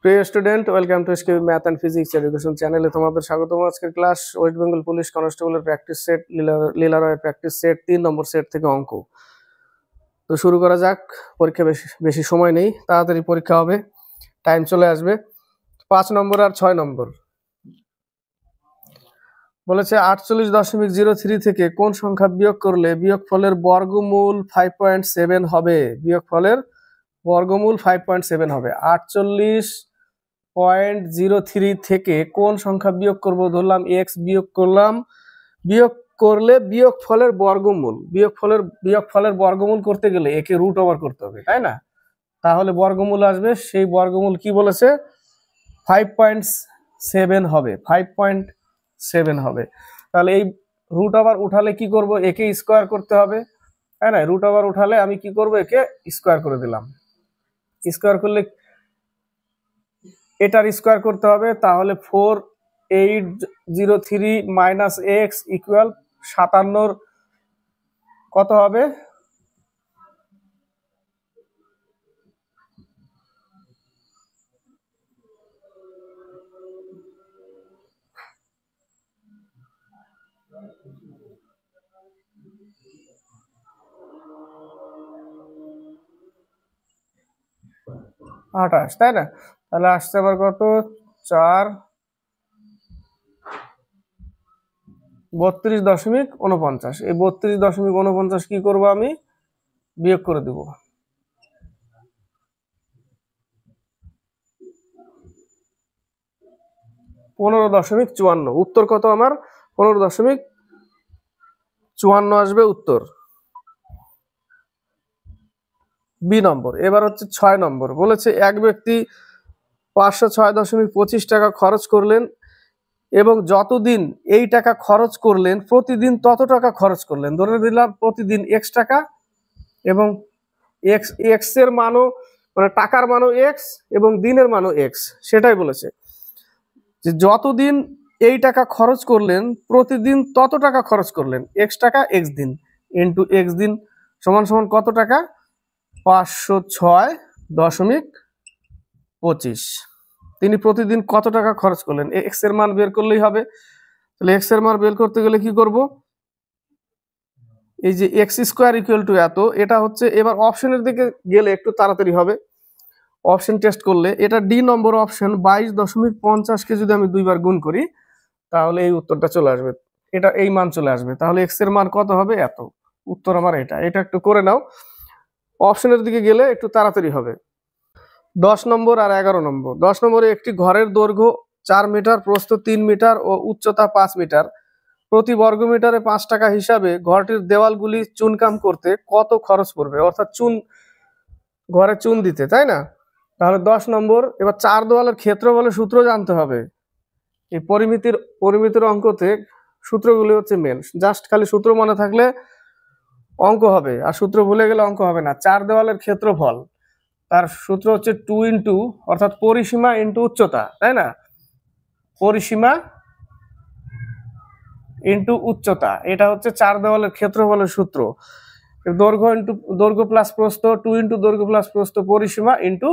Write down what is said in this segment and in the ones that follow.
প্রিয় student, welcome to SKB math and physics education চ্যানেলে তোমাদের স্বাগতম। আজকের ক্লাস ওয়েস্ট বেঙ্গল পুলিশ কনস্টেবলের প্র্যাকটিস সেট, লীলা রয়ের প্র্যাকটিস সেট 3 নম্বর সেট থেকে অঙ্ক। তো শুরু করা যাক। পরীক্ষা বেশি সময় নেই, তাড়াতাড়ি পরীক্ষা হবে, টাইম চলে আসবে। 5 নম্বর আর 6 নম্বর বলেছে 48.03 থেকে কোন সংখ্যা বিয়োগ করলে বিয়োগফলের বর্গমূল 5.7 হবে। বিয়োগফলের বর্গমূল 5.7 হবে। 48.03 থেকে কোন সংখ্যা বিয়োগ করব, ধরলাম এক্স বিয়োগ করলাম। বিয়োগ করলে বিয়োগফলের বর্গমূল করতে গেলে একে রুট ওভার করতে হবে, তাই না? তাহলে বর্গমূল আসবে, সেই বর্গমূল কি বলেছে? 5.7 হবে। 5.7 হবে। তাহলে এই রুট ওভার উঠালে কি করব, একে স্কোয়ার করতে হবে, তাই না? রুট ওভার উঠালে আমি কি করব, একে স্কোয়ার করে দিলাম। স্কোয়ার করলে এটার স্কোয়ার করতে হবে, তাহলে 4803 মাইনাস এক্স ইকুয়াল 57 কত হবে? আঠাশ, তাই না? তাহলে আসছে আবার কত? 4 32.49। এই 32.49 কি করব, আমি বিয়োগ করে দেব। 15.54। উত্তর কত আমার? 15.54 আসবে উত্তর। বি নম্বর। এবার হচ্ছে 6 নম্বর। বলেছে এক ব্যক্তি 506.25 টাকা খরচ করলেন এবং যতদিন এই টাকা খরচ করলেন প্রতিদিন তত টাকা খরচ করলেন। ধরে দিলাম প্রতিদিন এক্স টাকা, এবং এক্স এর মানও, মানে টাকার মানও এক্স এবং দিনের মানও এক্স। সেটাই বলেছে যে যতদিন এই টাকা খরচ করলেন প্রতিদিন তত টাকা খরচ করলেন, এক্স টাকা এক্স দিন ইন্টু এক্স দিন সমান সমান কত টাকা? 506.25। তিনি প্রতিদিন কত টাকা খরচ করলেন, এক্স এর মান বের করলেই হবে। তাহলে এক্স এর মান বের করতে গেলে কি করব, এই যে এক্স স্কোয়ার ইকুয়াল টু এত, এটা হচ্ছে, এবার অপশনের দিকে গেলে একটু তাড়াতাড়ি হবে। অপশন টেস্ট করলে এটা ডি নম্বর অপশন 22.50-কে যদি আমি দুইবার গুণ করি তাহলে এই উত্তরটা চলে আসবে, এটা এই মান চলে আসবে। তাহলে এক্স এর মান কত হবে? এত। উত্তর আমার এটা একটু করে নাও, অপশনের দিকে গেলে একটু তাড়াতাড়ি হবে। 10 নম্বর আর 11 নম্বর। 10 নম্বরে একটি ঘরের দৈর্ঘ্য 4 মিটার, প্রস্থ 3 মিটার ও উচ্চতা 5 মিটার। প্রতি বর্গমিটারে 5 টাকা হিসাবে ঘরটির দেওয়ালগুলি চুনকাম করতে কত খরচ পড়বে? অর্থাৎ ঘরে চুন দিতে, তাই না? তাহলে 10 নম্বর। এবার 4 দেওয়ালের ক্ষেত্রফলের সূত্র জানতে হবে। এই পরিমিতির অঙ্কতে সূত্রগুলি হচ্ছে মেন। জাস্ট খালি সূত্র মনে থাকলে অঙ্ক হবে, আর সূত্র ভুলে গেলে অঙ্ক হবে না। 4 দেওয়ালের ক্ষেত্রফল, তার সূত্র হচ্ছে 2 ইন্টু, অর্থাৎ পরিসীমা ইন্টু উচ্চতা, তাই না? পরিসীমা ইন্টু উচ্চতা, এটা হচ্ছে 4 দেওয়ালের ক্ষেত্রফলের সূত্র। দৈর্ঘ্য প্লাস প্রস্থ, 2 ইন্টু দৈর্ঘ্য প্লাস প্রস্থ, পরিসীমা ইন্টু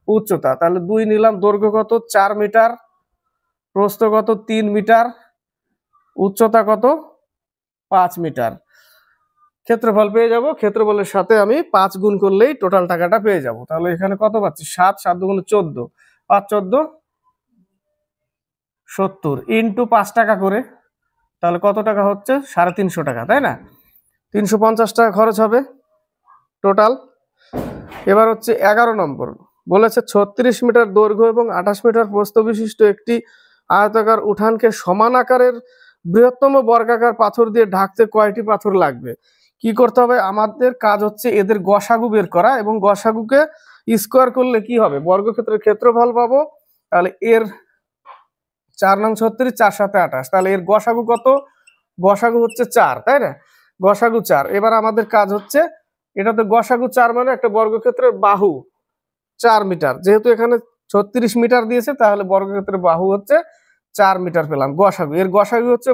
উচ্চতা। তাহলে 2 নিলাম, দৈর্ঘ্য কত? 4 মিটার, প্রস্থ কত? 3 মিটার, উচ্চতা কত? 5 মিটার। ক্ষেত্রফল পেয়ে যাব। ক্ষেত্রফলের সাথে আমি 5 গুণ করলেই টোটাল টাকাটা পেয়ে যাব। তাহলে এখানে কত পাচ্ছি? 7, 7 গুণ 14, 5 14 70 ইন্টু 5 টাকা করে, তাহলে কত টাকা হচ্ছে? 350 টাকা, তাই না? 350 টাকা খরচ হবে টোটাল। এবার হচ্ছে 11 নম্বর। বলেছে 36 মিটার দৈর্ঘ্য এবং 28 মিটার প্রস্থ বিশিষ্ট একটি আয়তাকার উঠানকে সমান আকারের বৃহত্তম বর্গাকার পাথর দিয়ে ঢাকতে কয়টি পাথর লাগবে? কি করতে হবে? আমাদের কাজ হচ্ছে এদের গসাগু বের করা, এবং গসাগুকে স্কোয়ার করলে কি হবে? বর্গক্ষেত্রের ক্ষেত্রফল পাবো। তাহলে এর 4 নং 36, 4 7 28, তাহলে এর গসাগু কত? গসাগু হচ্ছে 4, তাই না? গসাগু 4। এবার আমাদের কাজ হচ্ছে, এটাতে গসাগু 4 মানে একটা বর্গক্ষেত্রের বাহু 4 মিটার। যেহেতু এখানে 36 মিটার দিয়েছে, তাহলে বর্গক্ষেত্রের বাহু হচ্ছে 4 মিটার পেলাম গসাগু। এর গসাগু হচ্ছে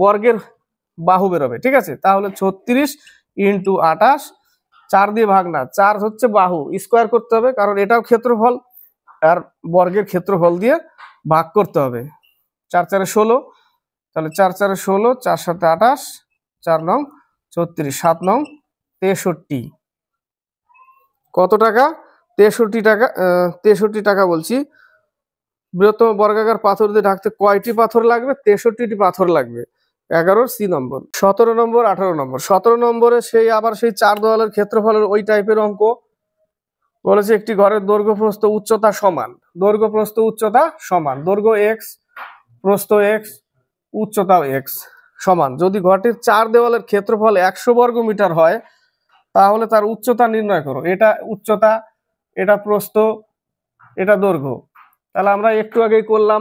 বর্গের বাহু বেরোবে, ঠিক আছে? তাহলে 36 ইন্টু 28, 4 দিয়ে ভাগ না, 4 হচ্ছে বাহু, স্কোয়ার করতে হবে, কারণ এটাও ক্ষেত্রফল, আর বর্গের ক্ষেত্রফল দিয়ে ভাগ করতে হবে। 4 4 16, তাহলে 4 4 16, 4 7 28, 4 নং 36, 7 নং 63। কত টাকা? 63 টাকা। 63 টাকা বলছি। বৃহত্তম বর্গাকার পাথর দিয়ে ঢাকতে কয়টি পাথর লাগবে? 63টি পাথর লাগবে। 11 সি নম্বর। 17 নম্বর 18 নম্বর। 17 নম্বরে আবার সেই 4 দেওয়ালের ক্ষেত্রফলের ওই টাইপের অঙ্ক বলেছে। একটি ঘরের দৈর্ঘ্য প্রস্থ উচ্চতা সমান। দৈর্ঘ্য প্রস্থ উচ্চতা সমান। দৈর্ঘ্য এক্স, প্রস্থ এক্স, উচ্চতাও এক্স সমান। যদি ঘরটির 4 দেওয়ালের ক্ষেত্রফল 100 বর্গ মিটার হয়, তাহলে তার উচ্চতা নির্ণয় করো। এটা উচ্চতা, এটা প্রস্থ, এটা দৈর্ঘ্য। তাহলে আমরা একটু আগেই করলাম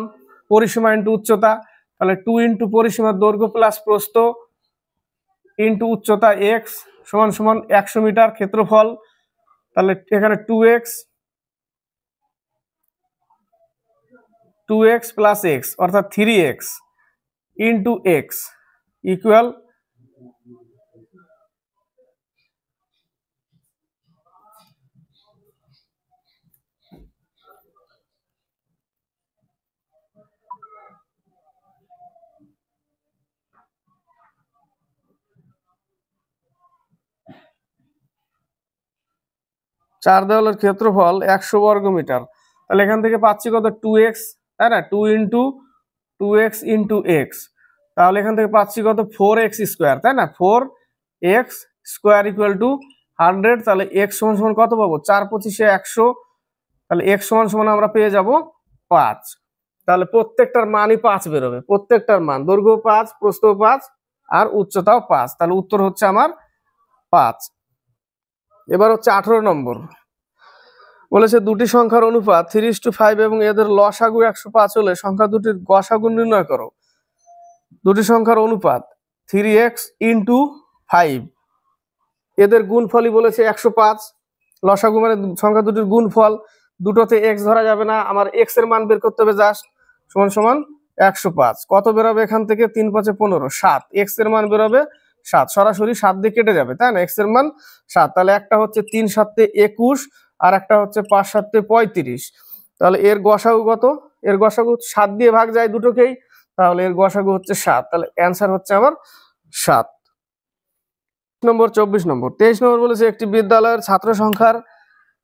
পরিসীমা ইন্টু উচ্চতা। তাহলে 2 ইন্টু পরিসীমার দৈর্ঘ্য প্লাস প্রস্থ ইন্টু উচ্চতা এক্স সমান সমান 100 মিটার ক্ষেত্রফল। তাহলে এখানে 2x প্লাস এক্স অর্থাৎ 3x ইন্টু এক্স ইকুয়াল 4 দেওয়ালের ক্ষেত্রফল 100 বর্গ মিটার। তাহলে এখান থেকে পাচ্ছি কত? 2x, তাই না? 2 ইন্টু 2x ইন্টু এক্স। তাহলে এখান থেকে পাচ্ছি কত? 4x স্কোয়ার, তাই না? 4x square equal to 100। তাহলে x সমান সমান কত পাবো? 4 25 100। তাহলে x সমান সমান আমরা পেয়ে যাব 5। তাহলে প্রত্যেকটার মানই 5 বেরোবে। প্রত্যেকটার মান, দৈর্ঘ্য 5, প্রস্থ 5 আর উচ্চতাও 5। তাহলে উত্তর হচ্ছে আমার 5। এবার হচ্ছে 18 নম্বর। বলেছে দুটি সংখ্যার অনুপাত 3:5 এবং এদের লসাগু 105 হলে সংখ্যা দুটির গসাগু নির্ণয় করো। দুটি সংখ্যার অনুপাত 3x ইন্টু 5, এদের গুণফলই বলেছে 105। লসাগু মানে সংখ্যা দুটির গুণফল। দুটোতে x ধরা যাবে না, আমার x এর মান বের করতে হবে জাস্ট। সমান সমান 105। কত বেরোবে এখান থেকে? 3 5 15, 7। x এর মান বেরোবে 7, সরাসরি 7 দিয়ে কেটে যাবে, তাই না? x এর মান 7। তাহলে একটা হচ্ছে 3 7 21 আর একটা হচ্ছে 5 7 35। তাহলে এর গসাগু কত? এর গসাগু 7 দিয়ে ভাগ যায় দুটোকেই, তাহলে এর গসাগু হচ্ছে 7। তাহলে অ্যান্সার হচ্ছে আমার 7 নম্বর। 24 নম্বর। 23 নম্বর বলেছে একটি বিদ্যালয়ের ছাত্র সংখ্যার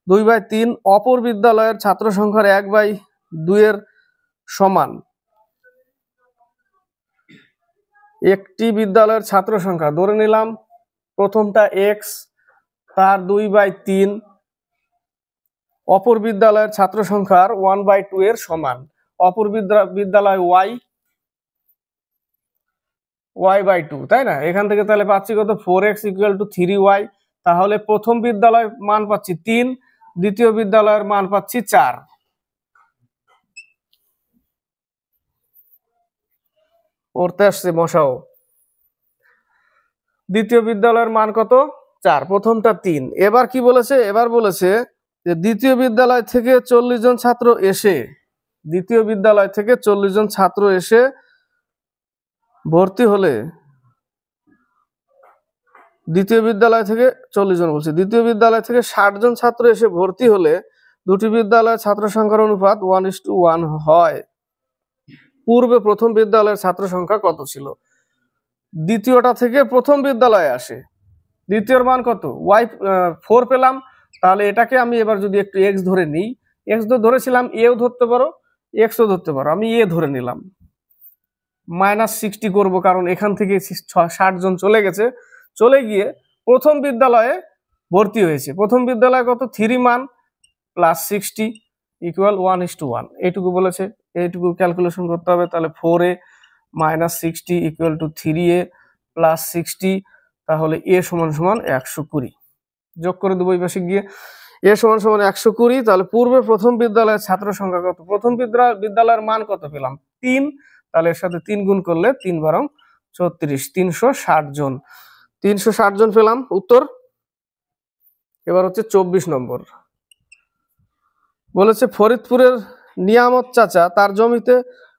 2/3 অপর বিদ্যালয়ের ছাত্র সংখ্যার 1/2 এর সমান। একটি বিদ্যালয়ের ছাত্র সংখ্যা ধরে নিলাম প্রথমটা x, তার 2/3 অপর বিদ্যালয়ের ছাত্র সংখ্যার 1/2 এর সমান। অপর বিদ্যালয় y/2, তাই না? এখান থেকে তাহলে পাচ্ছি কত? 4x equal to 3y। তাহলে প্রথম বিদ্যালয়ের মান পাচ্ছি 3, দ্বিতীয় বিদ্যালয়ের মান পাচ্ছি 4। পড়তে আসছে মশাও। দ্বিতীয় বিদ্যালয়ের মান কত? 4, প্রথমটা 3। এবার কি বলেছে? এবার বলেছে যে দ্বিতীয় বিদ্যালয় থেকে 40 জন ছাত্র এসে, দ্বিতীয় বিদ্যালয় থেকে 40 জন ছাত্র এসে ভর্তি হলে, দ্বিতীয় বিদ্যালয় থেকে 40 জন বলছে, দ্বিতীয় বিদ্যালয় থেকে 60 জন ছাত্র এসে ভর্তি হলে দুটি বিদ্যালয়ের ছাত্র সংখ্যার অনুপাত 1:1 হয়। পূর্বে প্রথম বিদ্যালয়ের ছাত্র সংখ্যা কত ছিল? দ্বিতীয়টা থেকে প্রথম বিদ্যালয়ে আসে, দ্বিতীয়র মান কত? 4 পেলাম। তাহলে এটাকে আমি এবার যদি একটু x ধরে নিই, x তো ধরেছিলাম, এও ধরতে পারো, x ও ধরতে পারো, আমি এ ধরে নিলাম। -60 করব, কারণ এখান থেকে 60 জন চলে গেছে, চলে গিয়ে প্রথম বিদ্যালয়ে ভর্তি হয়েছে। প্রথম বিদ্যালয়ে কত? 3 মান প্লাস 60 ইকুয়াল 1:1। এইটুকু বলেছে, এইটুকু ক্যালকুলেশন করতে হবে। তাহলে 4a -60 equal to 3a plus 60। তাহলে a সমান সমান 120। যোগ করে দেবো এই পাশে গিয়ে, a সমান সমান 120। তাহলে পূর্বে প্রথম বিদ্যালয়ের ছাত্র সংখ্যা কত? প্রথম বিদ্যালয়ের মান কত পেলাম? 3। তাহলে এর সাথে 3 গুণ করলে 3 বারং 36, 360 জন। 360 জন পেলাম উত্তর। এবার হচ্ছে 24 নম্বর। বলেছে ফরিদপুরের নিয়ামত চাচা তার জমিতে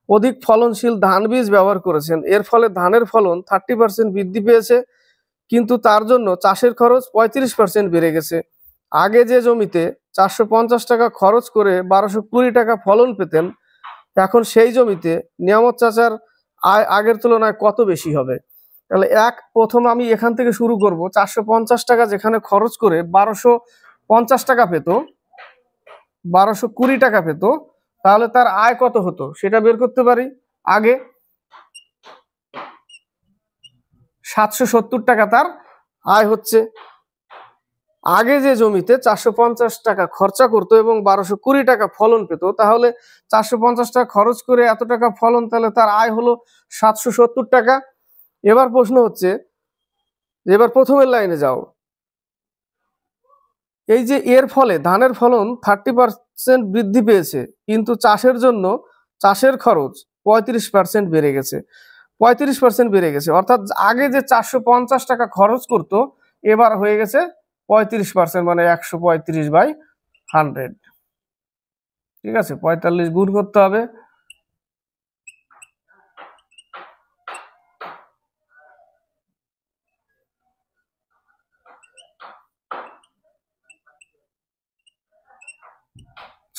অধিক ফলনশীল ধান বীজ ব্যবহার করেছেন, এর ফলে ধানের ফলন 30% বৃদ্ধি পেয়েছে। কিন্তু তার জন্য চাষের খরচ 35% বেড়ে গেছে। আগে যে জমিতে 450 টাকা খরচ করে 1220 টাকা ফলন পেতেন, এখন সেই জমিতে নিয়ামত চাচার আয় আগের তুলনায় কত বেশি হবে? তাহলে প্রথম আমি এখান থেকে শুরু করব। 450 টাকা যেখানে খরচ করে 1250 টাকা পেত, 1220 টাকা পেত, তাহলে তার আয় কত হতো সেটা বের করতে পারি। আগে 770 টাকা তার আয় হচ্ছে। আগে যে জমিতে 450 টাকা খরচা করতো এবং 1220 টাকা ফলন পেত, তাহলে 450 টাকা খরচ করে এত টাকা ফলন, তাহলে তার আয় হলো 770 টাকা। এবার প্রশ্ন হচ্ছে, এবার প্রথমের লাইনে যাও। এই যে এর ফলে ধানের ফলন 30% বৃদ্ধি পেয়েছে, কিন্তু চাষের জন্য চাষের খরচ 35% বেড়ে গেছে। 35% বেড়ে গেছে, অর্থাৎ আগে যে 450 টাকা খরচ করত, এবার হয়ে গেছে 35%, মানে 135/100। ঠিক আছে, 45 গুণ করতে হবে।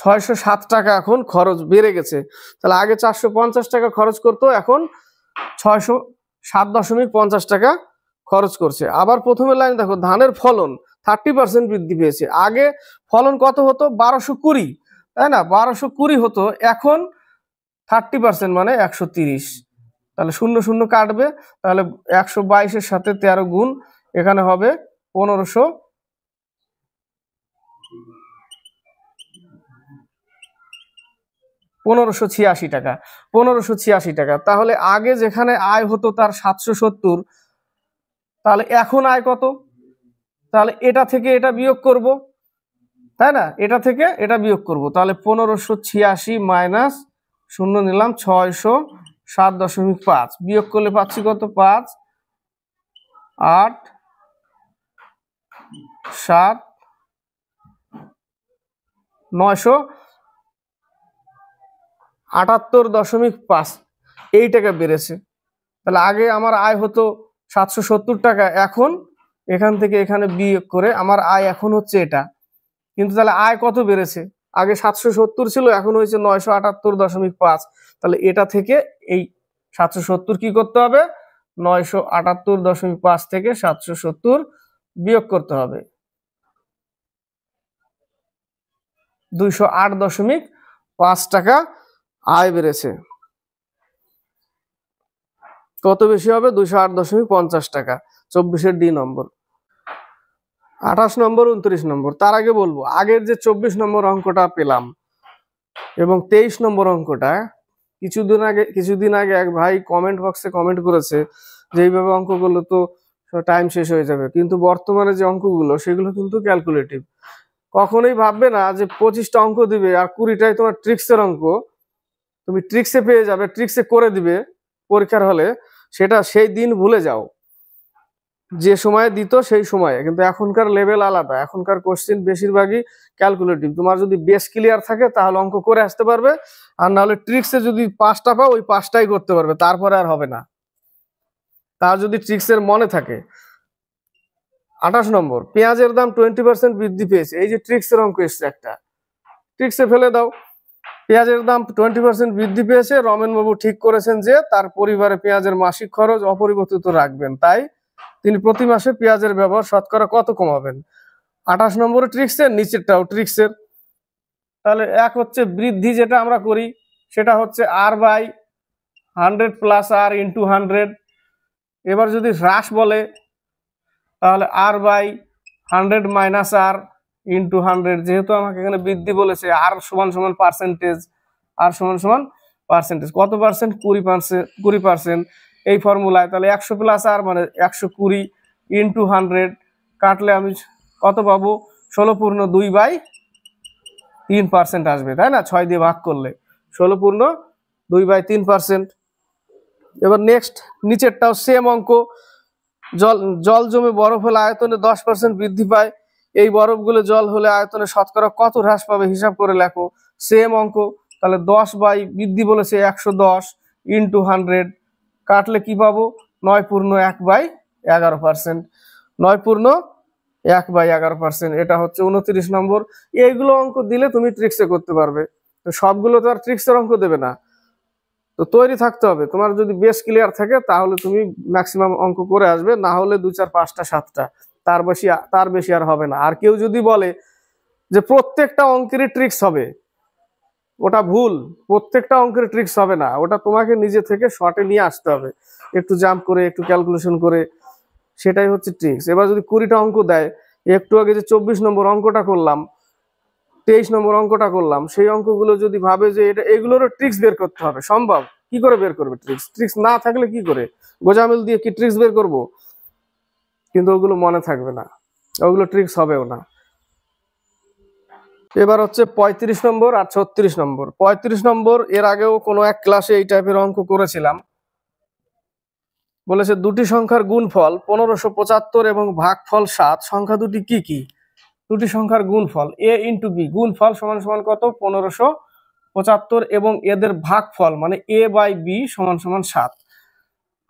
$607 টাকা এখন খরচ বেড়ে গেছে। তাহলে আগে 450 টাকা খরচ করতো, এখন 607.50 টাকা খরচ করছে। আবার প্রথমের লাইন দেখো, ধানের ফলন 30% বৃদ্ধি পেয়েছে। আগে ফলন কত হতো? 1220, তাই না? 1220 হতো, এখন 30% মানে 130। তাহলে 0 0 কাটবে, তাহলে 122-এর সাথে 13 গুণ, এখানে হবে 1586 টাকা। 1586 টাকা। তাহলে আগে যেখানে আয় হতো তার 770, তাহলে এখন আয় কত? তাহলে এটা থেকে এটা বিয়োগ করব, তাই না? এটা থেকে এটা বিয়োগ করব, তাহলে 1586 মাইনাস 0 নিলাম, 607.5 বিয়োগ করলে পাচ্ছি কত? 5 8 7 978.5 এই টাকা বেড়েছে। তাহলে আগে আমার আয় হতো 770 টাকা, এখন এখান থেকে এখানে বিয়োগ করে আমার আয় এখন হচ্ছে এটা। কিন্তু তাহলে আয় কত বেড়েছে? আগে 770 ছিল, এখন হয়েছে 978.5। তাহলে এটা থেকে এই 770 কি করতে হবে? 978.5 থেকে 770 বিয়োগ করতে হবে। 208.5 টাকা আয় বেড়েছে। কত বেশি হবে? 208.50 টাকা। 24-এর ডি নম্বর। 28 নম্বর, 29 নম্বর। তার আগে বলবো, আগের যে 24 নম্বর অঙ্কটা পেলাম এবং 23 নম্বর অঙ্কটা, কিছুদিন আগে এক ভাই কমেন্ট বক্সে কমেন্ট করেছে যে এইভাবে অঙ্কগুলো তো টাইম শেষ হয়ে যাবে, কিন্তু বর্তমানে যে অঙ্কগুলো সেগুলো কিন্তু ক্যালকুলেটিভ। কখনোই ভাববে না যে 25টা অঙ্ক দিবে আর 20টাই তোমার ট্রিক্সের অঙ্ক, তুমি ট্রিক্সে পেয়ে যাবে, ট্রিক্সে করে দিবে পরীক্ষার হলে, সেটা সেই দিন ভুলে যাও। যে সময়ে দিত সেই সময়ে, কিন্তু এখনকার লেভেল আলাদা। এখনকার কোশ্চেন বেশিরভাগই ক্যালকুলেটিভ। তোমার যদি বেস ক্লিয়ার থাকে তাহলে অঙ্ক করে আসতে পারবে, আর নাহলে ট্রিক্সে যদি 5টা পাও, ওই 5টাই করতে পারবে, তারপরে আর হবে না। তার যদি ট্রিক্সের মনে থাকে। 28 নম্বর, পেঁয়াজের দাম 20% বৃদ্ধি পেয়েছে। এই যে ট্রিক্সের অঙ্ক এসছে একটা, ট্রিক্সে ফেলে দাও। পেঁয়াজের দাম 20% বৃদ্ধি পেয়েছে। রমেন বাবু ঠিক করেছেন যে তার পরিবারে পেঁয়াজের মাসিক খরচ অপরিবর্তিত রাখবেন, তাই তিনি প্রতি মাসে পেঁয়াজের ব্যবহার শতকরা কত কমাবেন। 28 নম্বরে ট্রিক্সের, নিচেরটাও ট্রিক্সের। তাহলে এক হচ্ছে বৃদ্ধি, যেটা আমরা করি সেটা হচ্ছে R/100 প্লাস R ইন্টু 100। এবার যদি হ্রাস বলে তাহলে R/100 মাইনাস R ইন্টু 100। যেহেতু আমাকে এখানে বৃদ্ধি বলেছে, R সমান সমান পার্সেন্টেজ, R সমান সমান পার্সেন্টেজ। কত পার্সেন্ট? 20%। এই ফর্মুলায় তাহলে 100 প্লাস R মানে 120 ইন্টু 100, কাটলে আমি কত পাবো? 16.2/3% আসবে, তাই না? 6 দিয়ে ভাগ করলে 16.2/3%। এবার নেক্সট, নিচেরটাও সেম অঙ্ক। জল জমে বরফ হলে আয়তনে 10% বৃদ্ধি পায়। এই বরফগুলো জল হলে আয়তনে শতকরা কত হ্রাস পাবে হিসাব করে লেখো। সেম অঙ্ক। তাহলে 10 বাই বৃদ্ধি বলেছে 110 ইন্টু 100, কাটলে কি পাবো? 9.1/3। 11%। 9 পূর্ণ 1/11%, এটা হচ্ছে 29 নম্বর। এইগুলো অঙ্ক দিলে তুমি ট্রিক্সে করতে পারবে। তো সবগুলো তো আর ট্রিক্সের অঙ্ক দেবে না, তো তৈরি থাকতে হবে। তোমার যদি বেশ ক্লিয়ার থাকে তাহলে তুমি ম্যাক্সিমাম অঙ্ক করে আসবে, না হলে 2 4 5টা 7টা, তার বেশি আর হবে না। আর কেউ যদি বলে যে প্রত্যেকটা অঙ্কেরই ট্রিক্স হবে, ওটা ভুল। প্রত্যেকটা অঙ্কের ট্রিক্স হবে না, ওটা তোমাকে নিজে থেকে শর্টে নিয়ে আসতে হবে, একটু জাম্প করে, একটু ক্যালকুলেশন করে, সেটাই হচ্ছে ট্রিক্স। এবার যদি 20টা অঙ্ক দেয়, একটু আগে যে 24 নম্বর অঙ্কটা করলাম, 23 নম্বর অঙ্কটা করলাম, সেই অঙ্কগুলো যদি ভাবে যে এটা এগুলোরও ট্রিক্স বের করতে হবে, সম্ভব? কি করে বের করবে ট্রিক্স? ট্রিক্স না থাকলে কি করে, গোজামিল দিয়ে কি ট্রিক্স বের করব? কিন্তু ওগুলো মনে থাকবে না, ওগুলো ট্রিক্স হবেও না। এবার হচ্ছে 35 নম্বর আর 36 নম্বর। 35 নম্বর এর আগেও কোনো এক ক্লাসে এই টাইপের অঙ্ক করেছিলাম। বলেছে দুটি সংখ্যার গুণফল 1575 এবং ভাগফল 7, সংখ্যা দুটি কি কি? দুটি সংখ্যার গুণফল a ইন্টু বি, গুণফল সমান সমান কত? 1575, এবং এদের ভাগফল মানে a বাই বি সমান সমান 7।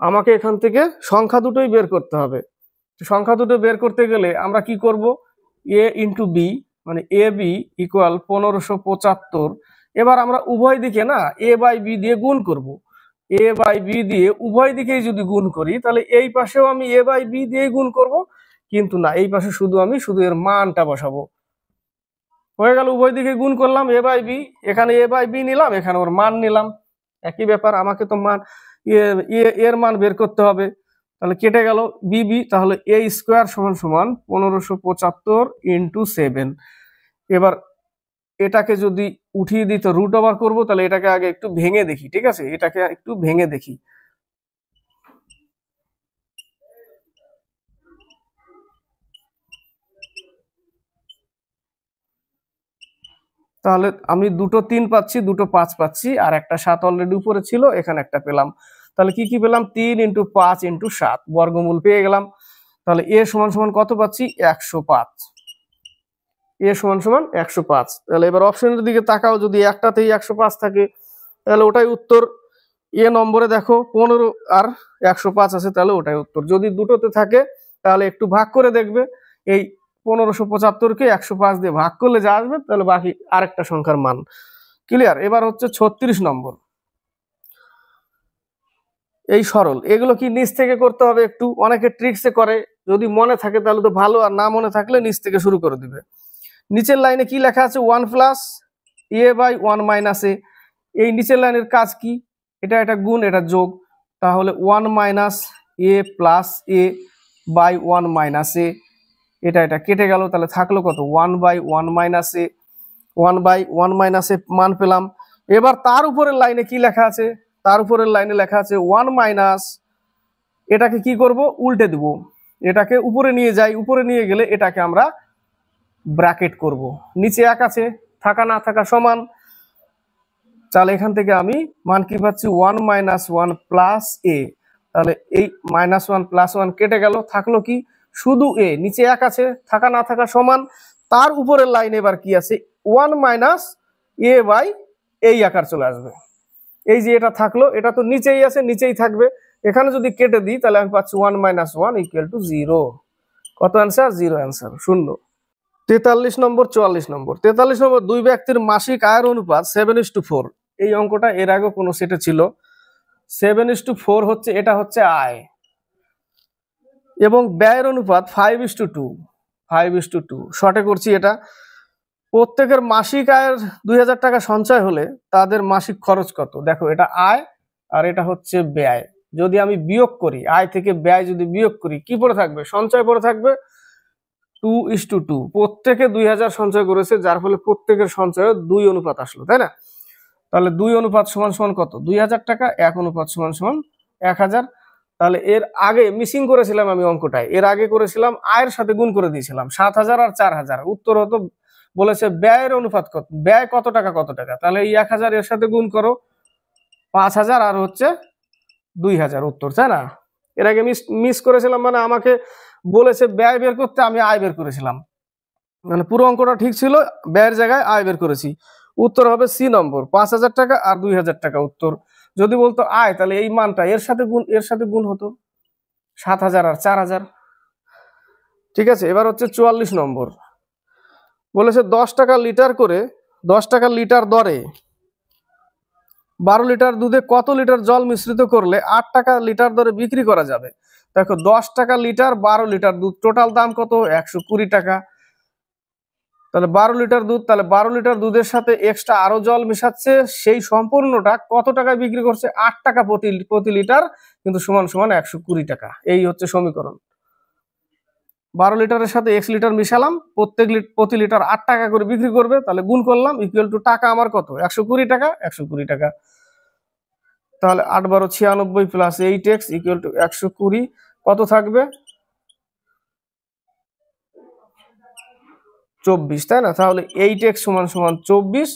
আমাকে এখান থেকে সংখ্যা দুটোই বের করতে হবে। সংখ্যা দুটো বের করতে গেলে আমরা কি করব? a ইন্টু বি মানে এ বি ইকুয়াল 1575। এবার আমরা উভয় দিকে না a বাই বি দিয়ে গুণ করব। a বাই বি দিয়ে উভয় দিকেই যদি গুণ করি, তাহলে এই পাশেও আমি a বাই বি দিয়েই গুণ করব, কিন্তু না, এই পাশে শুধু এর মানটা বসাবো। হয়ে গেল, উভয় দিকে গুণ করলাম a বাই বি, এখানে a বাই বি নিলাম, এখানে ওর মান নিলাম, একই ব্যাপার। আমাকে তো মান এর মান বের করতে হবে, তাহলে কেটে গেল বিবি, তাহলে a স্কোয়ার সমান সমান 1575 ইন্টু 7। এবার এটাকে যদি উঠিয়ে দিই তো রুট ওভার করবো, তাহলে এটাকে আগে একটু ভেঙে দেখি, ঠিক আছে? এটাকে একটু ভেঙে দেখি। তাহলে আমি দুটো 3 পাচ্ছি, দুটো 5 পাচ্ছি, আর একটা 7 অলরেডি উপরে ছিল, এখানে একটা পেলাম। তাহলে কি কি পেলাম? 3 ইন্টু 5 ইন্টু 7, বর্গমূল পেয়ে গেলাম। তাহলে এ সমান সমান কত পাচ্ছি? 105। এ সমান সমান 105। তাহলে এবার অপশনের দিকে তাকাও, যদি একটাতেই 105 থাকে তাহলে ওটাই উত্তর। এ নম্বরে দেখো 15 আর 105 আছে, তাহলে ওটাই উত্তর। যদি দুটোতে থাকে তাহলে একটু ভাগ করে দেখবে, এই 1575কে 105 দিয়ে ভাগ করলে যা আসবে, তাহলে বাকি আরেকটা সংখ্যার মান। ক্লিয়ার? এবার হচ্ছে 36 নম্বর। এই সরল, এগুলো কি নিচ থেকে করতে হবে? একটু অনেকে ট্রিক্সে করে, যদি মনে থাকে তাহলে তো ভালো, আর না মনে থাকলে নিচ থেকে শুরু করে দিবে। নিচের লাইনে কি লেখা আছে? 1 প্লাস এ বাই 1 মাইনাস এ। এই নিচের লাইনের কাজ কি? এটা গুণ, এটা যোগ, তাহলে 1 minus a plus a by 1 minus a. এটা কেটে গেল, তাহলে থাকলো কত? 1 by 1 minus a, 1 by 1 minus a মান পেলাম। এবার তার উপরের লাইনে কি লেখা আছে? তার উপরের লাইনে লেখা আছে 1 মাইনাস, এটাকে কি করব? উল্টে দেব, এটাকে উপরে নিয়ে যাই, উপরে নিয়ে গেলে এটাকে আমরা ব্র্যাকেট করব। নিচে 1 আছে, থাকা না থাকা সমান, তাহলে এখান থেকে আমি মান কি পাচ্ছি? 1 মাইনাস 1 প্লাস এ। তাহলে এই মাইনাস 1 প্লাস 1 কেটে গেল, থাকলো কি? শুধু এ, নিচে 1 আছে, থাকা না থাকা সমান। তার উপরের লাইন এবার কি আছে? 1 মাইনাস এ বাই এই আকার চলে আসবে। এই যে এটা থাকলো, এটা তো নিচেই আছে, নিচেই থাকবে। এখানে যদি কেটে দিই তাহলে আমি পাচ্ছি 1 মাইনাস 1 ইকুয়াল টু 0। কত অ্যান্সার? 0 অ্যান্সার, শূন্য। 43 নম্বর 44 নম্বর। 43 নম্বর, দুই ব্যক্তির মাসিক আয়ের অনুপাত 7:4। এই অঙ্কটা এর আগে কোনো সেটে ছিল। 7:4 হচ্ছে, এটা হচ্ছে আয়, এবং ব্যয়ের অনুপাত 5:2। 5:2 শর্টে করছি এটা। প্রত্যেকের মাসিক আয়ের 2000 টাকা সঞ্চয় হলে তাদের মাসিক খরচ কত? দেখো, এটা আয় আর এটা হচ্ছে ব্যয়। যদি আমি বিয়োগ করি, আয় থেকে ব্যয় যদি বিয়োগ করি, কি পড়ে থাকবে? সঞ্চয় পড়ে থাকবে 2:2। প্রত্যেকে 2000 সঞ্চয় করেছে, যার ফলে প্রত্যেকের সঞ্চয় 2 অনুপাত আসলো, তাই না? তাহলে 2 অনুপাত সমান সমান কত? 2000 টাকা। 1 অনুপাত সমান সমান 1000। তাহলে এর আগে মিসিং করেছিলাম আমি অঙ্কটায়, এর আগে করেছিলাম আয়ের সাথে গুণ করে দিয়েছিলাম 7000 আর 4000। উত্তর হতো, বলেছে ব্যয়ের অনুপাত কত, ব্যয় কত টাকা কত টাকা। তাহলে এই 1000 এর সাথে গুণ করো 5000 আর হচ্ছে 2000, উত্তর, তাই না? এর আগে মিস করেছিলাম, মানে আমাকে বলেছে ব্যয় বের করতে, আমি আয় বের করেছিলাম, মানে পুরো অঙ্কটা ঠিক ছিল, ব্যয়ের জায়গায় আয় বের করেছি। উত্তর হবে সি নম্বর, 5000 টাকা আর 2000 টাকা উত্তর। যদি বলতো আয়, তাহলে এই মানটা এর সাথে গুণ হতো, 7,000 আর 4,000। ঠিক আছে, এবার হচ্ছে 44 নম্বর। বলেছে 10 টাকা লিটার করে 10 টাকা লিটার দরে 12 লিটার দুধে কত লিটার জল মিশ্রিত করলে 8 টাকা লিটার দরে বিক্রি করা যাবে। দেখো 10 টাকা লিটার 12 লিটার দুধ, টোটাল দাম কত? 120 টাকা। তাহলে 12 লিটার দুধ, তাহলে 12 লিটার দুধের সাথে এক্সট্রা আরো জল মেশাচ্ছে, সেই সম্পূর্ণটা কত টাকায় বিক্রি করছে? 8 টাকা প্রতি লিটার, কিন্তু সমান সমান 120 টাকা। এই হচ্ছে সমীকরণ। 12 লিটারের সাথে x লিটার মিশালাম, প্রতি লিটার 8 টাকা করে বিক্রি করবে, তাহলে গুণ করলাম, ইকুয়াল টু টাকা আমার কত? 120 টাকা। 120 টাকা, তাহলে 8 12 96 প্লাস 8x ইকুয়াল টু 120, কত থাকবে? 24, তাই না? তাহলে 8x সমান সমান 24,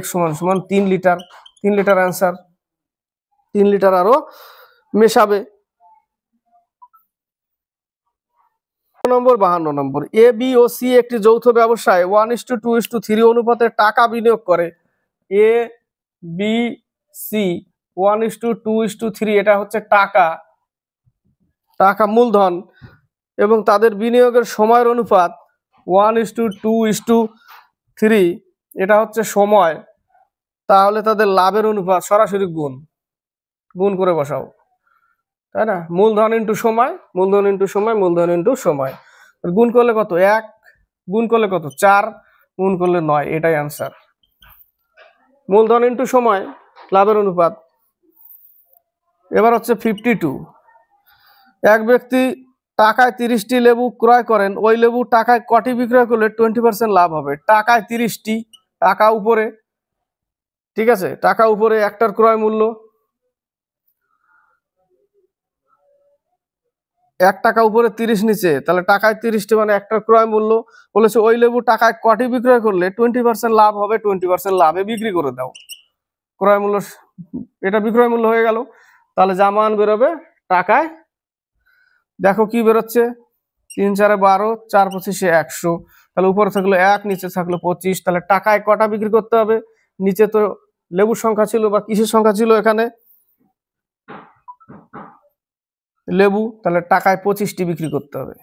x সমান সমান 3 লিটার। 3 litre answer. 3 লিটার আরো মেশাবে। নম্বর 52 নম্বর। এ বি ও সি একটি যৌথ ব্যবসায় 1:2:3 অনুপাতে টাকা বিনিয়োগ করে। এ বি সি 1:2:3, এটা হচ্ছে টাকা মূলধন, এবং তাদের বিনিয়োগের সময়ের অনুপাত 1:2:3, এটা হচ্ছে সময়। তাহলে তাদের লাভের অনুপাত সরাসরি গুণ করে বসাও, তাই না? মূলধন ইন্টু সময়, মূলধন ইন্টু সময়, মূলধন ইন্টু সময়। গুণ করলে কত? 1, গুণ করলে কত? 4, গুণ করলে 9, এটাই আনসার। মূলধন ইন্টু সময়, লাভের অনুপাত। এবার হচ্ছে 52। এক ব্যক্তি টাকায় 30টি লেবু ক্রয় করেন, ওই লেবু টাকায় কটি বিক্রয় করলে 20% লাভ হবে? টাকায় 30টি, টাকা উপরে, ঠিক আছে, টাকা উপরে একটার ক্রয় মূল্য 1 টাকা, উপরে 30 নিচে, তাহলে টাকায় 30টি মানে একটার ক্রয় মূল্য। বলেছে ওই লেবু টাকায় কটি বিক্রয় করলে 20% লাভ হবে? 20% লাভে বিক্রি করে দাও। ক্রয় মূল্য, এটা বিক্রয় মূল্য হয়ে গেল। তাহলে যা মান বেরোবে টাকায়, দেখো কি বেরোচ্ছে? 3 4 12, 4 25 100। তাহলে উপরে থাকলো 1, নিচে থাকলো 25। তাহলে টাকায় কটা বিক্রি করতে হবে? নিচে তো লেবুর সংখ্যা ছিল বা কিসের সংখ্যা ছিল এখানে? লেবু, তাহলে টাকায় 25টি বিক্রি করতে হবে।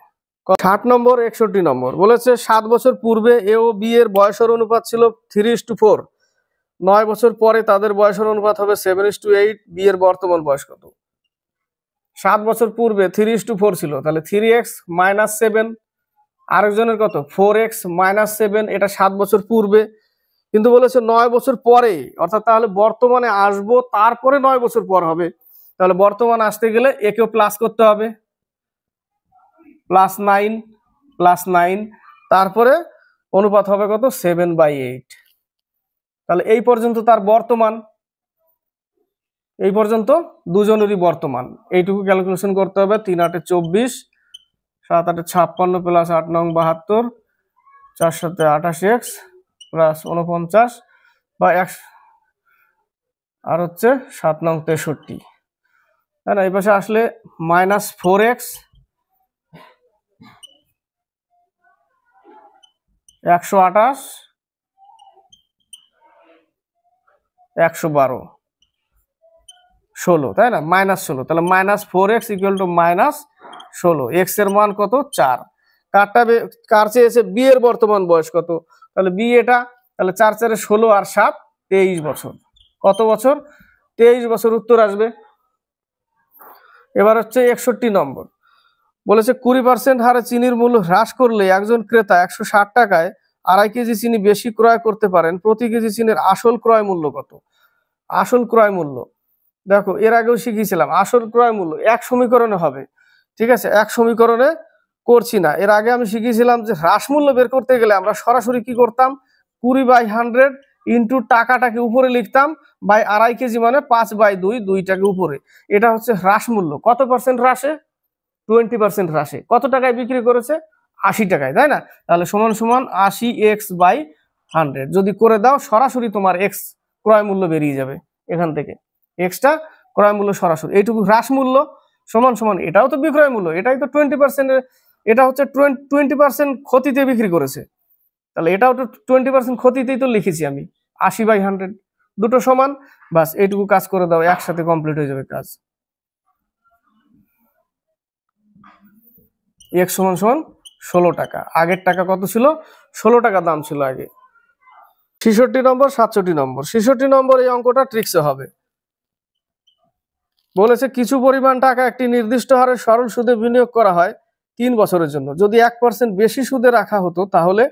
60 নম্বর 61 নম্বর। বলেছে 7 বছর পূর্বে এ ও বি এর বয়সের অনুপাত ছিল 3:4, 9 বছর পরে তাদের বয়সের অনুপাত হবে 7:8। বি এর বর্তমান বয়স কত? 7 বছর পূর্বে 3:4 ছিল, তাহলে 3x - 7, আরেকজনের কত? 4x - 7, এটা 7 বছর পূর্বে। কিন্তু বলেছে 9 বছর পরে, অর্থাৎ তাহলে বর্তমানে আসবো, তারপরে 9 বছর পর হবে। তাহলে বর্তমান আসতে গেলে একেও প্লাস করতে হবে, +9, তারপরে অনুপাত হবে কত? 7/8। তাহলে এই পর্যন্ত তার বর্তমান, এই পর্যন্ত দুজনেরই বর্তমান। এইটুকু ক্যালকুলেশন করতে হবে। 3 8 24, 7 8 56 প্লাস 8 9 72, 4 7 28x প্লাস 49 বা 1, আর হচ্ছে 7 9 63, তাই না? এই পাশে আসলে -4x 128 112 16, তাই না? -16, তাহলে -4x ইকুয়াল টু -16। এক্স এর মান কত? 4। কার চেয়েছে? বি এর বর্তমান বয়স কত? তাহলে বি এটা, তাহলে 4 4 16 আর 7 23 বছর। কত বছর? 23 বছর উত্তর আসবে। এবার হচ্ছে 61 নম্বর। বলেছে 20% হারে চিনির মূল্য হ্রাস করলে একজন ক্রেতা 160 টাকায় 2.5 কেজি চিনি বেশি ক্রয় করতে পারেন। প্রতি কেজি চিনির আসল ক্রয় মূল্য কত? আসল ক্রয় মূল্য, দেখো এর আগেও শিখিয়েছিলাম, আসল ক্রয় মূল্য এক সমীকরণে হবে, ঠিক আছে? এক সমীকরণে করছি না। এর আগে আমি শিখিয়েছিলাম যে হ্রাস মূল্য বের করতে গেলে আমরা সরাসরি কি করতাম? 20/100 ইন্টু টাকাটাকে উপরে লিখতাম, বাই 2.5 কেজি মানে 5/2, 2টাকে উপরে। এটা হচ্ছে হ্রাস মূল্য। কত পার্সেন্ট হ্রাসে? 20% হ্রাসে। কত টাকায় বিক্রি করেছে? 80 টাকায়, তাই না? তাহলে সমান সমান 80x/100 যদি করে দাও, সরাসরি তোমার এক্স ক্রয় মূল্য বেরিয়ে যাবে এখান থেকে। এক্সটা ক্রয় মূল্য সরাসরি, এইটুকু হ্রাস মূল্য সমান সমান, এটাও তো বিক্রয় মূল্য, এটাই তো 20%, এটা হচ্ছে 20% ক্ষতিতে বিক্রি করেছে, তাহলে এটাও তো 20% ক্ষতিতেই তো লিখেছি আমি। 80/100 দুটো সমান, বাস এইটুকু কাজ করে দাও, একসাথে কমপ্লিট হয়ে যাবে কাজ। x সমান সমান 16 টাকা। আগের টাকা কত ছিল? 16 টাকা দাম ছিল আগে। 66 নম্বর 67 নম্বর। 66 নম্বর এই অঙ্কটা ট্রিক্সে হবে। বলেছে কিছু পরিমাণ টাকা একটি নির্দিষ্ট হারে সরল সুদে বিনিয়োগ করা হয় 3 বছরের জন্য। যদি 1% বেশি সুদে রাখা হতো তাহলে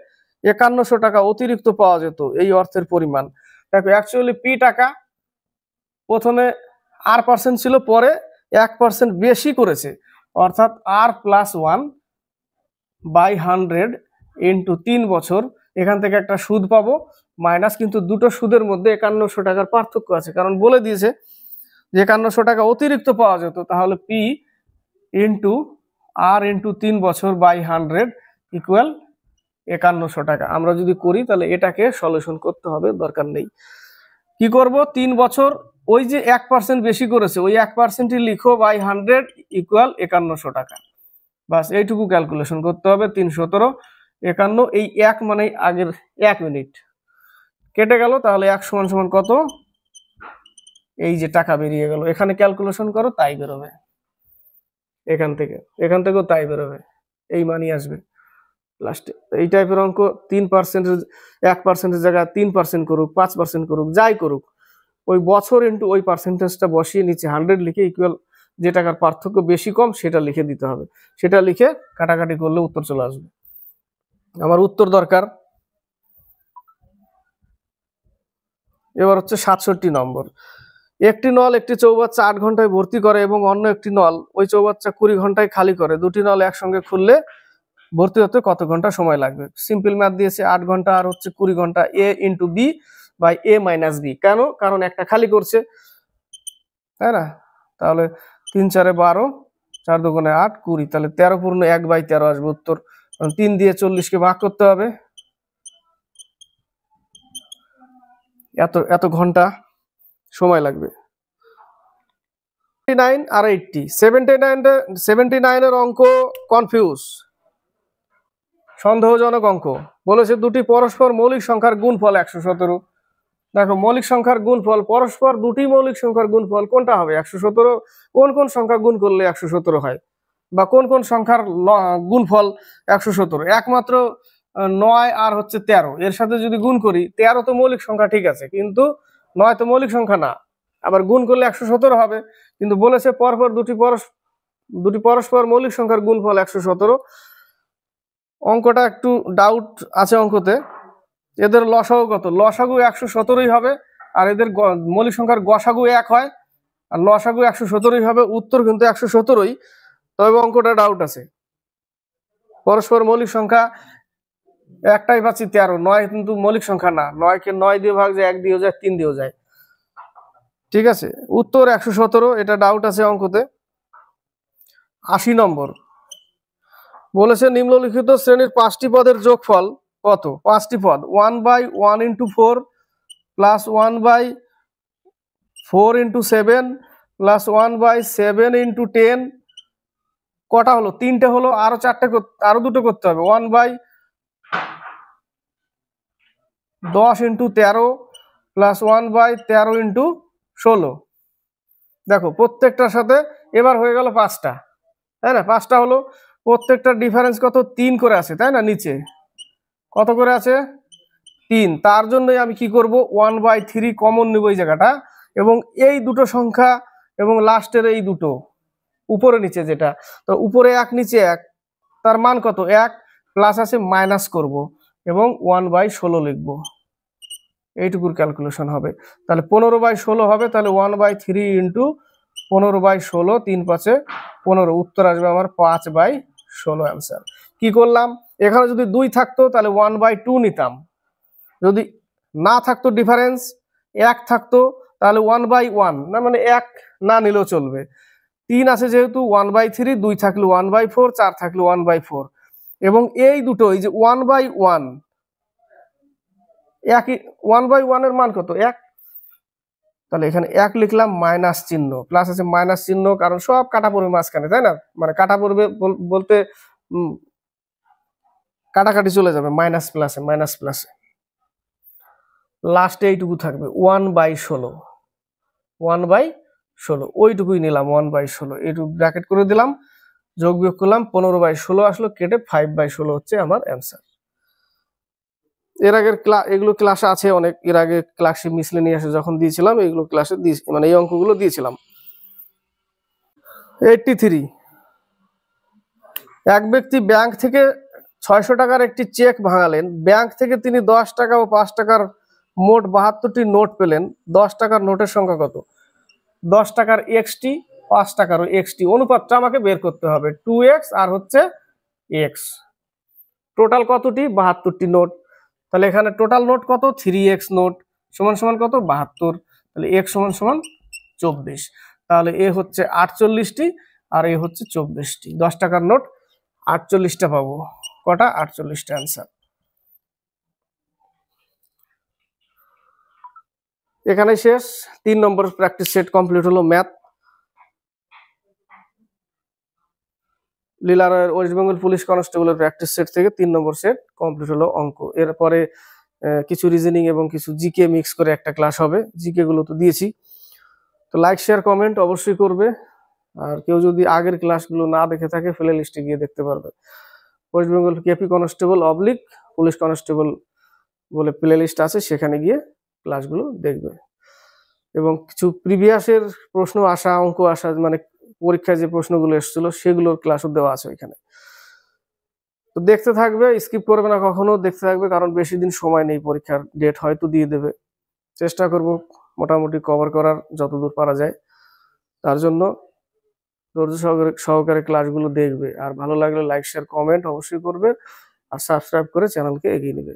5100 টাকা অতিরিক্ত পাওয়া যেত। এই অর্থের পরিমাণ। দেখো অ্যাকচুয়ালি পি টাকা প্রথমে r% ছিল, পরে 1% বেশি করেছে, অর্থাৎ r+1/100 ইন্টু 3 বছর। এখান থেকে একটা সুদ পাবো মাইনাস, কিন্তু দুটো সুদের মধ্যে 5100 টাকার পার্থক্য আছে, কারণ বলে দিয়েছে যে 5100 টাকা অতিরিক্ত পাওয়া যেত। তাহলে পি ইন্টু আর ইন্টু 3 বছর বাই 100 ইকুয়াল 5100 টাকা। আমরা যদি করি তাহলে এটাকে সলিউশন করতে হবে, দরকার নেই। কি করব? 3 বছর ওই যে 1% বেশি করেছে ওই 1%ই লিখো বাই 100 ইকুয়াল 5100 টাকা। বাস এইটুকু ক্যালকুলেশন করতে হবে। 3 17 51, এই 1 মানে আগের 1 মিনিট কেটে গেল, তাহলে 1 সমান সমান কত? এই যে টাকা বেরিয়ে গেল। এখানে ক্যালকুলেশন করো, তাই বেরোবে। এখান থেকেও তাই বেরোবে, এই মানই আসবে লাস্টে। এই টাইপের অঙ্ক 3%, 1%-এর জায়গায় 3% করুক, 5% করুক, যাই করুক, ওই বছর ইন্টু ওই পার্সেন্টেজটা বসিয়ে নিচে 100 লিখে ইকুয়াল যে টাকার পার্থক্য বেশি কম সেটা লিখে দিতে হবে। সেটা লিখে কাটাকাটি করলে উত্তর চলে আসবে। আমার উত্তর দরকার। এবার হচ্ছে 67 নম্বর। একটি নল একটি চৌবাচ্চা 8 ঘন্টায় ভর্তি করে এবং অন্য একটি নল ওই চৌবাচ্চা 20 ঘন্টায় খালি করে। দুটি নল একসঙ্গে খুললে ভর্তি হতে কত ঘন্টা সময় লাগবে? সিম্পল ম্যাথ দিয়েছে, 8 ঘন্টা আর হচ্ছে 20 ঘন্টা, a into b by a minus b. কেন? কারণ একটা খালি করছে, তাই না? তাহলে 3 4 12, 4 2 8, 20, তাহলে 13 পূর্ণ 1/13 আসবে উত্তর। 3 দিয়ে 40কে ভাগ করতে হবে, এত ঘন্টা সময় লাগবে। 79 আর 80, 79 এর অঙ্ক কনফিউজ, সন্দেহজনক অঙ্ক। বলেছে দুটি পরস্পর মৌলিক সংখ্যার গুণফল 117। দেখো মৌলিক সংখ্যার গুণফল, পরস্পর দুটি মৌলিক সংখ্যার গুণফল কোনটা হবে? 117। কোন কোন সংখ্যা গুণ করলে 117 হয়, বা কোন কোন সংখ্যার গুণফল 117? একমাত্র 9 আর হচ্ছে 13, এর সাথে যদি গুণ করি, 13 তো মৌলিক সংখ্যা ঠিক আছে, কিন্তু 9 তো মৌলিক সংখ্যা না, আবার গুণ করলে 117 হবে। কিন্তু বলেছে পরপর দুটি পরস্পর মৌলিক সংখ্যার গুণফল 117। অঙ্কটা একটু ডাউট আছে অঙ্কতে। এদের লসাগু কত? লসাগু 117ই হবে, আর এদের মৌলিক সংখ্যার গসাগু 1 হয়, আর লসাগু 117ই হবে। উত্তর কিন্তু 117ই, তবে অঙ্কটা ডাউট আছে। পরস্পর মৌলিক সংখ্যা একটাই পাচ্ছি 13, 9 কিন্তু মৌলিক সংখ্যা না, 9কে 9 দিয়ে ভাগ যায়, 1 দিয়েও যায়, 3 দিয়েও যায়। ঠিক আছে, উত্তর 117, এটা ডাউট আছে অঙ্কতে। 80 নম্বর। বলেছে নিম্নলিখিত শ্রেণীর 5টি পদের যোগফল কত? 5টি পদ 1/1 × 4 প্লাস 1/4 × 7 প্লাস 1/7 × 10। কটা হলো? 3টে হলো, আরো 4টে, আরো দুটো করতে হবে। 1/10 × 13 প্লাস 1/13 × 16। দেখো প্রত্যেকটার সাথে এবার হয়ে গেল 5টা, তাই না? 5টা হলো, প্রত্যেকটার ডিফারেন্স কত? 3 করে আছে, তাই না? নিচে কত করে আছে? 3। তার জন্যই আমি কি করব? 1/3 কমন নেব এই জায়গাটা, এবং এই দুটো সংখ্যা এবং লাস্টের এই দুটো উপরে নিচে যেটা, তো উপরে 1 নিচে 1, তার মান কত? 1, প্লাস আছে মাইনাস করব এবং 1/16 লিখব। এইটুকুর ক্যালকুলেশন হবে। তাহলে 15/16 হবে, তাহলে 1/3 ইন্টু 15/16, 3 5 15, উত্তর আসবে আমার 5/16 অ্যান্সার। কি করলাম? এখানে যদি 2 থাকতো তাহলে 1/2 নিতাম, যদি না থাকতো ডিফারেন্স 1 থাকতো তাহলে 1/1, না মানে 1 না নিলেও চলবে। 3 আছে যেহেতু 1/3, 2 থাকলে 1/4, 4 থাকলে 1/4, এবং এই দুটো এই যে 1/1 একই, 1/1 এর মান কত? 1। তাহলে এখানে 1 লিখলাম, মাইনাস চিহ্ন, প্লাস আছে মাইনাস চিহ্ন, কারণ সব কাটা পড়বে মাঝখানে, তাই না? মানে কাটা পড়বে বলতে কাটাকাটি চলে যাবে, মাইনাস প্লাসে লাস্টে এইটুকু থাকবে 1/16। 1/16 ওইটুকুই নিলাম, 1/16 এইটুকু ব্র্যাকেট করে দিলাম, যোগ বিয়োগ করলাম, 15/16 আসলো, কেটে 5/16 হচ্ছে আমার অ্যান্সার। এর আগের এগুলো ক্লাসে আছে অনেক, এর আগে ক্লাসে মিসলেনিয়াসে যখন দিয়েছিলাম এগুলো ক্লাসে মানে এই অঙ্কগুলো দিয়েছিলাম। 83, এক ব্যক্তি ব্যাংক থেকে 600 টাকার একটি চেক ভাঙালেন। ব্যাংক থেকে তিনি 10 টাকা ও 5 টাকার মোট 72টি নোট পেলেন। 10 টাকার নোটের সংখ্যা কত? 10 টাকার এক্সটি, 5 টাকারও এক্সটি, অনুপাতটা আমাকে বের করতে হবে। 2x আর হচ্ছে এক্স। টোটাল কতটি? 72টি নোট। তাহলে এখানে টোটাল নোট কত? 3x নোট সমান সমান কত? 72। তাহলে x সমান সমান 24। তাহলে এ হচ্ছে 48টি আর এ হচ্ছে 24টি। 10 টাকার নোট 48টা পাবো। কটা? 48টা অ্যান্সার। এখানে শেষ। 3 নম্বর প্র্যাকটিস সেট কমপ্লিট হলো। ম্যাথ, লীলা রয়ের ওয়েস্ট বেঙ্গল পুলিশ কনস্টেবলের প্র্যাকটিস সেট থেকে 3 নম্বর সেট কমপ্লিট হলো অঙ্ক। এরপরে কিছু রিজনিং এবং কিছু জিকে মিক্স করে একটা ক্লাস হবে। জিকে গুলো তো দিয়েছি। তো লাইক শেয়ার কমেন্ট অবশ্যই করবে। আর কেউ যদি আগের ক্লাসগুলো না দেখে থাকে প্লে লিস্টে গিয়ে দেখতে পারবে। West Bengal KP constable oblique police constable বলে প্লে লিস্ট আছে, সেখানে গিয়ে ক্লাসগুলো দেখবে। এবং কিছু প্রিভিয়াসের প্রশ্ন আসা, অঙ্ক আসা, মানে পরীক্ষায় যে প্রশ্নগুলো এসেছিল সেগুলোর ক্লাসও দেওয়া আছে এখানে। তো দেখতে থাকবে, স্কিপ করবে না কখনো, দেখতে থাকবে, কারণ বেশি দিন সময় নেই, পরীক্ষার ডেট হয়তো দিয়ে দেবে। চেষ্টা করব মোটামুটি কভার করার যতদূর পারা যায়। তার জন্য ধৈর্য সহকারে ক্লাসগুলো দেখবে। আর ভালো লাগলে লাইক শেয়ার কমেন্ট অবশ্যই করবে, আর সাবস্ক্রাইব করে চ্যানেলকে এগিয়ে নেবে।